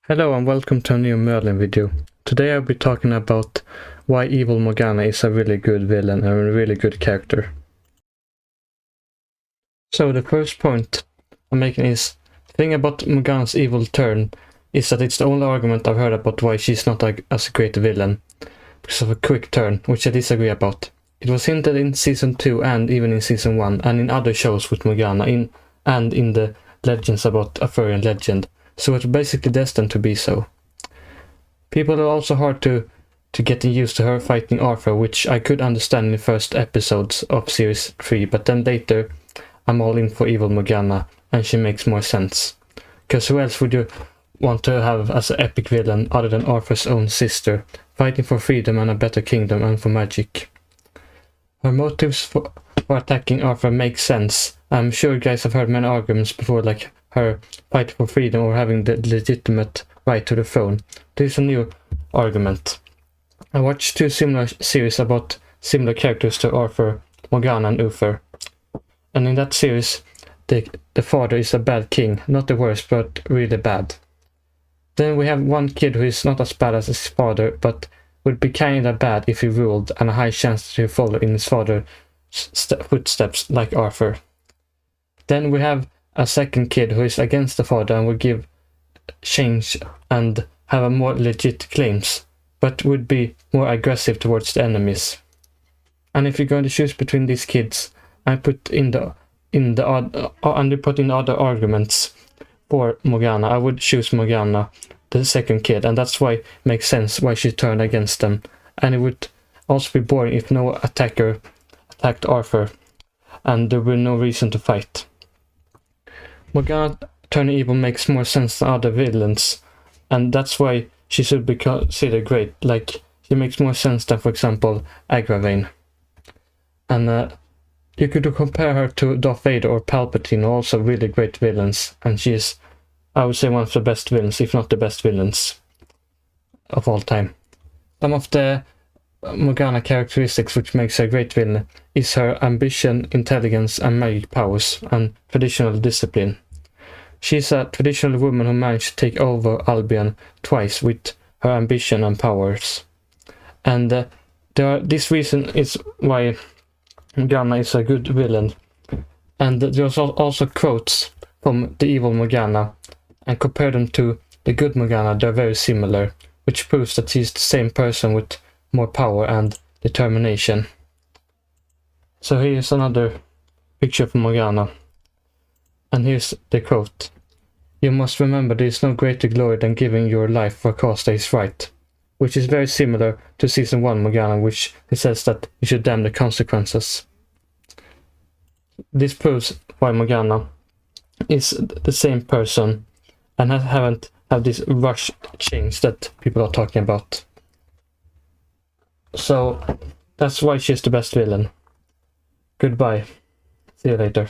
Hello and welcome to a new Merlin video. Today I'll be talking about why evil Morgana is a really good villain and a really good character. So the first point I'm making is, the thing about Morgana's evil turn is that it's the only argument I've heard about why she's not as a great villain, because of a quick turn, which I disagree about. It was hinted in Season 2 and even in Season 1 and in other shows with Morgana and in the legends about Arthurian legend. So it's basically destined to be so. People are also hard to get used to her fighting Arthur, which I could understand in the first episodes of Series 3, but then later I'm all in for evil Morgana, and she makes more sense. Because who else would you want to have as an epic villain other than Arthur's own sister, fighting for freedom and a better kingdom and for magic? Her motives for attacking Arthur make sense. I'm sure you guys have heard many arguments before, like her fight for freedom or having the legitimate right to the throne. This is a new argument. I watched two similar series about similar characters to Arthur, Morgana and Uther. And in that series, the father is a bad king, not the worst, but really bad. Then we have one kid who is not as bad as his father, but would be kinda bad if he ruled, and a high chance to follow in his father's footsteps like Arthur. Then we have a second kid who is against the father and would give change and have a more legit claims, but would be more aggressive towards the enemies. And if you're going to choose between these kids, I put in the other arguments for Morgana. I would choose Morgana, the second kid, and that's why it makes sense why she turned against them. And it would also be boring if no attacker attacked Arthur, and there were no reason to fight. Morgana turning evil makes more sense than other villains, and that's why she should be considered great. Like, she makes more sense than, for example, Agravane. And you could compare her to Darth Vader or Palpatine, also really great villains, and she is, I would say, one of the best villains, if not the best villains of all time. Some of the Morgana characteristics which makes her a great villain is her ambition, intelligence and magic powers, and traditional discipline. She's a traditional woman who managed to take over Albion twice with her ambition and powers. And this reason is why Morgana is a good villain. And there's also quotes from the evil Morgana, and compare them to the good Morgana, they're very similar, which proves that she's the same person with more power and determination. So here's another picture from Morgana. And here's the quote. "You must remember there is no greater glory than giving your life for a cause that is right." Which is very similar to Season 1 Morgana, which it says that you should damn the consequences. This proves why Morgana is the same person and haven't had this rush change that people are talking about. So that's why she's the best villain. Goodbye. See you later.